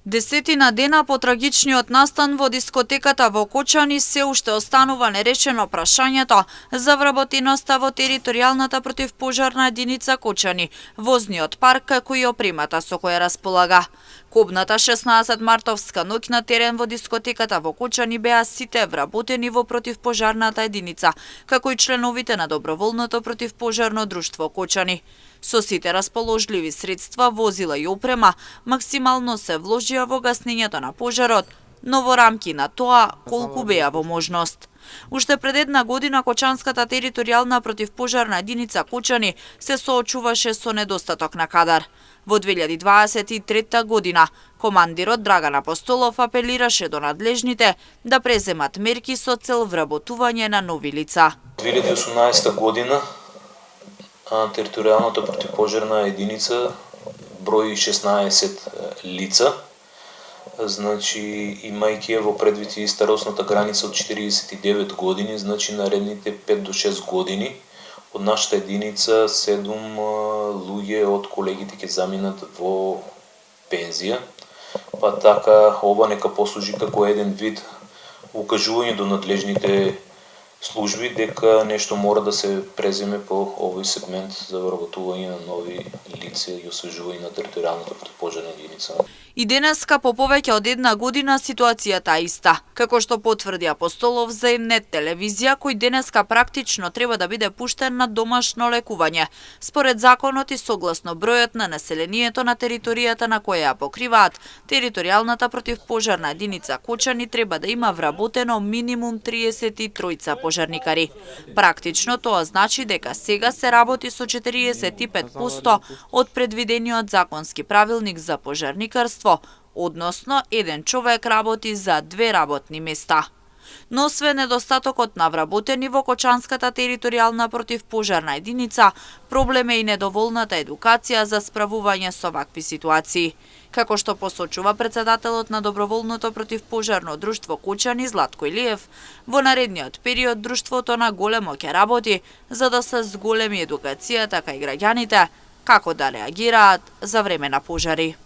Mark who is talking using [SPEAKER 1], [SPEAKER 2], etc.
[SPEAKER 1] Десетина дена по трагичниот настан во дискотеката во Кочани се уште останува нерешено прашањето за вработеноста во територијалната противпожарна единица Кочани, возниот парк кој опремата со која располага. Кобната 16 мартовска ноќ на терен во дискотеката во Кочани беа сите вработени во противпожарната единица, како и членовите на доброволното противпожарно друштво Кочани. Со сите расположливи средства, возила и опрема, максимално се вложија во гаснењето на пожарот, но во рамки на тоа колку беа во можност. Уште пред една година Кочанската територијална противпожарна единица Кочани се соочуваше со недостаток на кадар. Во 2023 година командирот Драган Апостолов апелираше до надлежните да преземат мерки со цел вработување на нови лица.
[SPEAKER 2] 2018 година територијалната противпожарна единица брои 16 лица. Значи, имајќи во предвид и старосната граница од 49 години, значи наредните 5 до 6 години од нашата единица 7 луѓе од колегите ќе заминат во пензија. Па така ова нека послужи како еден вид укажување до надлежните служби дека нешто мора да се преземе по овој сегмент за вработување на нови лица и освежување на територијалната противпожарна единица.
[SPEAKER 1] И денеска по повеќе од една година ситуацијата е иста, како што потврди Апостолов за М-нет телевизија, кој денеска практично треба да биде пуштен на домашно лекување. Според законот и согласно бројот на населението на територијата на која ја покриваат, територијалната противпожарна единица Кочани треба да има вработено минимум 33 пожарникари. Практично тоа значи дека сега се работи со 45% од предвидениот законски правилник за пожарникарство, односно еден човек работи за 2 работни места. Но освен недостатокот на вработени во Кочанската територијална противпожарна единица, проблем е и недоволната едукација за справување со вакви ситуации. Како што посочува председателот на доброволното противпожарно друштво Кочани Златко Илиев, во наредниот период друштвото на големо ќе работи за да се зголеми едукацијата кај граѓаните како да реагираат за време на пожари.